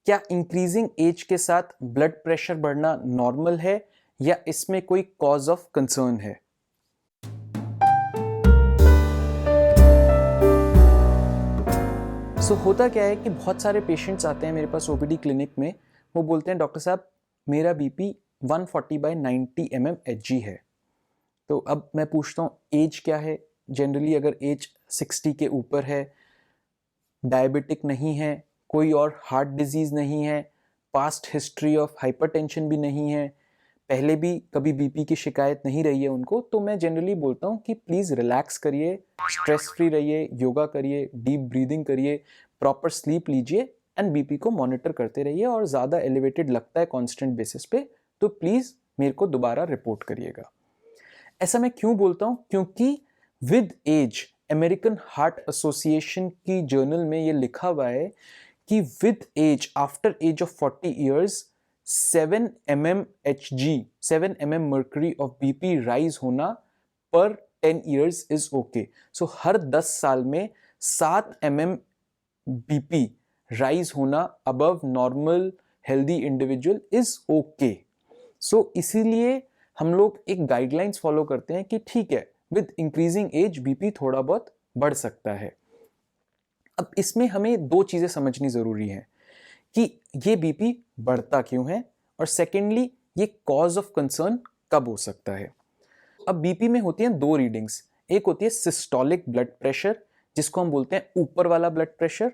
क्या increasing as के साथ ब्लड प्रेशर बढ़ना नॉर्मल है या इसमें कोई कॉज ऑफ कंसर्न है? होता क्या है कि बहुत सारे पेशेंट्स आते हैं मेरे पास ओपीडी क्लिनिक में, वो बोलते हैं डॉक्टर साहब मेरा बीपी 140/90 mmHg है। तो अब मैं पूछता हूँ एज क्या है। जनरली अगर एज 60 के ऊपर है, डायबिटिक नहीं है, कोई और हार्ट डिजीज़ नहीं है, पास्ट हिस्ट्री ऑफ हाइपरटेंशन भी नहीं है, पहले भी कभी बीपी की शिकायत नहीं रही है उनको, तो मैं जनरली बोलता हूँ कि प्लीज़ रिलैक्स करिए, स्ट्रेस फ्री रहिए, योगा करिए, डीप ब्रीदिंग करिए, प्रॉपर स्लीप लीजिए एंड बीपी को मॉनिटर करते रहिए। और ज़्यादा एलिवेटेड लगता है कॉन्स्टेंट बेसिस पे तो प्लीज़ मेरे को दोबारा रिपोर्ट करिएगा। ऐसा मैं क्यों बोलता हूँ? क्योंकि with age American Heart Association की जर्नल में ये लिखा हुआ है कि with age after age of 40 years 7 mmHg 7 mm mercury of BP rise होना पर 10 years इज ओके। सो हर 10 साल में 7 mm BP राइज होना above normal healthy individual is okay. So इसीलिए हम लोग एक गाइडलाइंस फॉलो करते हैं कि ठीक है विद इंक्रीजिंग एज बीपी थोड़ा बहुत बढ़ सकता है। अब इसमें हमें दो चीजें समझनी जरूरी है कि ये बीपी बढ़ता क्यों है और सेकेंडली ये कॉज ऑफ कंसर्न कब हो सकता है। अब बीपी में होती हैं दो रीडिंग्स, एक होती है सिस्टोलिक ब्लड प्रेशर जिसको हम बोलते हैं ऊपर वाला ब्लड प्रेशर,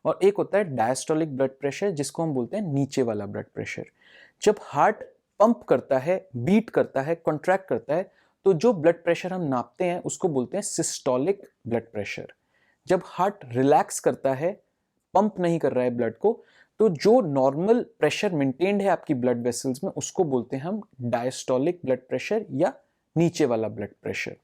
और एक होता है डायस्टोलिक ब्लड प्रेशर जिसको हम बोलते हैं नीचे वाला ब्लड प्रेशर। जब हार्ट पंप करता है, बीट करता है, कॉन्ट्रैक्ट करता है, तो जो ब्लड प्रेशर हम नापते हैं उसको बोलते हैं सिस्टोलिक ब्लड प्रेशर। जब हार्ट रिलैक्स करता है, पंप नहीं कर रहा है ब्लड को, तो जो नॉर्मल प्रेशर मेंटेन्ड है आपकी ब्लड वेसल्स में उसको बोलते हैं हम डायस्टोलिक ब्लड प्रेशर या नीचे वाला ब्लड प्रेशर।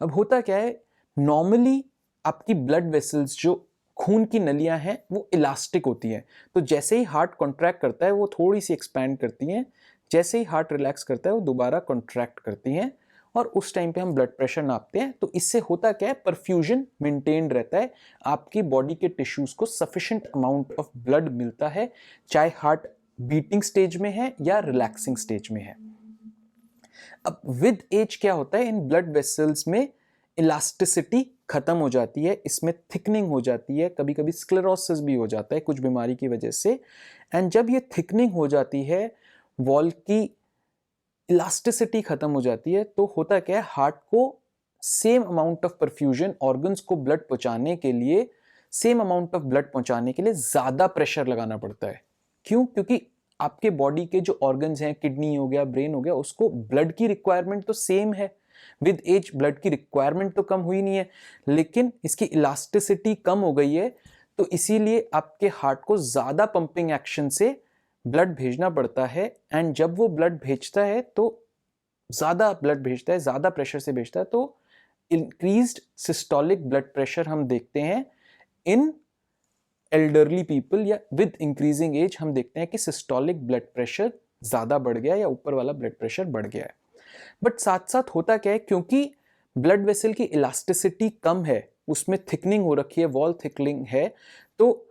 अब होता क्या है, नॉर्मली आपकी ब्लड वेसल्स जो खून की नलियां हैं वो इलास्टिक होती हैं, तो जैसे ही हार्ट कॉन्ट्रैक्ट करता है वो थोड़ी सी एक्सपैंड करती हैं, जैसे ही हार्ट रिलैक्स करता है वो दोबारा कॉन्ट्रैक्ट करती हैं, और उस टाइम पे हम ब्लड प्रेशर नापते हैं। तो इससे होता क्या है, परफ्यूजन मेंटेन्ड रहता है, आपकी बॉडी के टिश्यूज को सफिशिएंट अमाउंट ऑफ ब्लड मिलता है, चाहे हार्ट बीटिंग स्टेज में है या रिलैक्सिंग स्टेज में है। अब विद एज क्या होता है, इन ब्लड वेसल्स में इलास्टिसिटी खत्म हो जाती है, इसमें थिकनिंग हो जाती है, कभी कभी स्क्लेरोसिस भी हो जाता है कुछ बीमारी की वजह से। एंड जब ये थिकनिंग हो जाती है, वॉल की इलास्टिसिटी खत्म हो जाती है, तो होता क्या है, हार्ट को same amount of perfusion, organs को ब्लड पहुंचाने के लिए, सेम अमाउंट ऑफ ब्लड पहुंचाने के लिए ज्यादा प्रेशर लगाना पड़ता है। क्यों? क्योंकि आपके बॉडी के जो ऑर्गन्स हैं, किडनी हो गया, ब्रेन हो गया, उसको ब्लड की रिक्वायरमेंट तो सेम है। विद एज ब्लड की रिक्वायरमेंट तो कम हुई नहीं है, लेकिन इसकी इलास्टिसिटी कम हो गई है, तो इसीलिए आपके हार्ट को ज्यादा पंपिंग एक्शन से ब्लड भेजना पड़ता है। एंड जब वो ब्लड भेजता है तो ज्यादा ब्लड भेजता है, ज्यादा प्रेशर से भेजता है, तो इंक्रीज्ड सिस्टोलिक ब्लड प्रेशर हम देखते हैं इन एल्डरली पीपल, या विद इंक्रीजिंग एज हम देखते हैं कि सिस्टोलिक ब्लड प्रेशर ज्यादा बढ़ गया या ऊपर वाला ब्लड प्रेशर बढ़ गया है। बट साथ साथ होता क्या है, क्योंकि ब्लड वेसल की इलास्टिसिटी कम है, उसमें थिकनिंग हो रखी है, वॉल थिकनिंग है, तो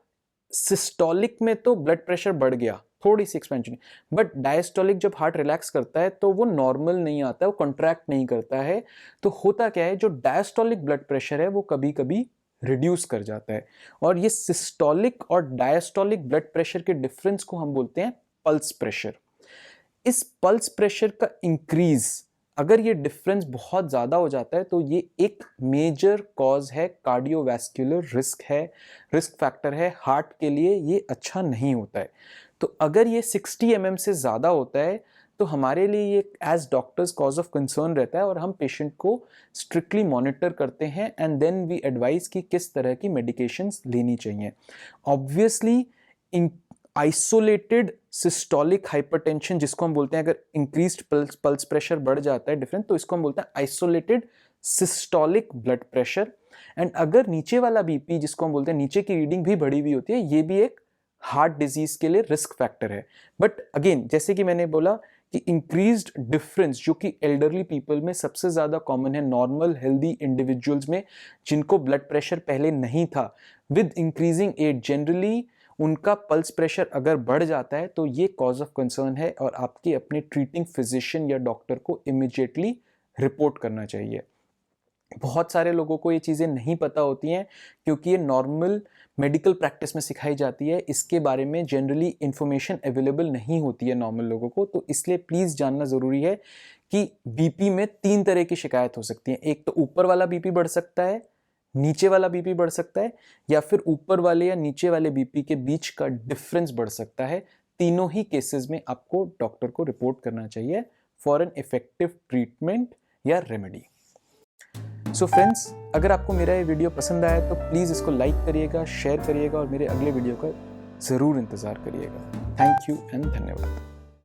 सिस्टोलिक में तो ब्लड प्रेशर बढ़ गया, थोड़ी सी एक्सपेंशन, बट डायस्टोलिक जब हार्ट रिलैक्स करता है तो वो नॉर्मल नहीं आता है, वो कॉन्ट्रैक्ट नहीं करता है। तो होता क्या है, जो डायस्टोलिक ब्लड प्रेशर है वो कभी कभी रिड्यूस कर जाता है, और ये सिस्टोलिक और डायस्टोलिक ब्लड प्रेशर के डिफरेंस को हम बोलते हैं पल्स प्रेशर। इस पल्स प्रेशर का इंक्रीज, अगर ये डिफरेंस बहुत ज़्यादा हो जाता है, तो ये एक मेजर कॉज है, कार्डियोवैस्कुलर रिस्क है, रिस्क फैक्टर है हार्ट के लिए, ये अच्छा नहीं होता है। तो अगर ये 60 mm से ज़्यादा होता है तो हमारे लिए ये as doctors cause of concern रहता है, और हम पेशेंट को स्ट्रिक्टली मॉनिटर करते हैं एंड देन वी एडवाइस कि किस तरह की मेडिकेशंस लेनी चाहिए। ऑब्वियसली आइसोलेटेड सिस्टोलिक हाइपरटेंशन जिसको हम बोलते हैं, अगर इंक्रीज्ड पल्स प्रेशर बढ़ जाता है डिफरेंट, तो इसको हम बोलते हैं isolated systolic blood pressure. And अगर नीचे वाला बीपी जिसको हम बोलते हैं नीचे की रीडिंग भी बढ़ी हुई होती है, ये भी एक हार्ट डिजीज के लिए रिस्क फैक्टर है। बट अगेन जैसे कि मैंने बोला कि इंक्रीज्ड डिफरेंस जो कि एल्डरली पीपल में सबसे ज्यादा कॉमन है, नॉर्मल हेल्दी इंडिविजुअल्स में जिनको ब्लड प्रेशर पहले नहीं था, विद इंक्रीजिंग एज जनरली उनका पल्स प्रेशर अगर बढ़ जाता है तो ये कॉज ऑफ कंसर्न है और आपके अपने ट्रीटिंग फिजिशियन या डॉक्टर को इमिडिएटली रिपोर्ट करना चाहिए। बहुत सारे लोगों को ये चीज़ें नहीं पता होती हैं क्योंकि ये नॉर्मल मेडिकल प्रैक्टिस में सिखाई जाती है, इसके बारे में जनरली इंफॉर्मेशन अवेलेबल नहीं होती है नॉर्मल लोगों को। तो इसलिए प्लीज़ जानना ज़रूरी है कि बीपी में 3 तरह की शिकायत हो सकती है। एक तो ऊपर वाला बीपी बढ़ सकता है, नीचे वाला बीपी बढ़ सकता है, या फिर ऊपर वाले या नीचे वाले बीपी के बीच का डिफरेंस बढ़ सकता है। तीनों ही केसेस में आपको डॉक्टर को रिपोर्ट करना चाहिए फॉर एन इफेक्टिव ट्रीटमेंट या रेमेडी। सो फ्रेंड्स, अगर आपको मेरा ये वीडियो पसंद आया तो प्लीज़ इसको लाइक करिएगा, शेयर करिएगा और मेरे अगले वीडियो का ज़रूर इंतज़ार करिएगा। थैंक यू एंड धन्यवाद।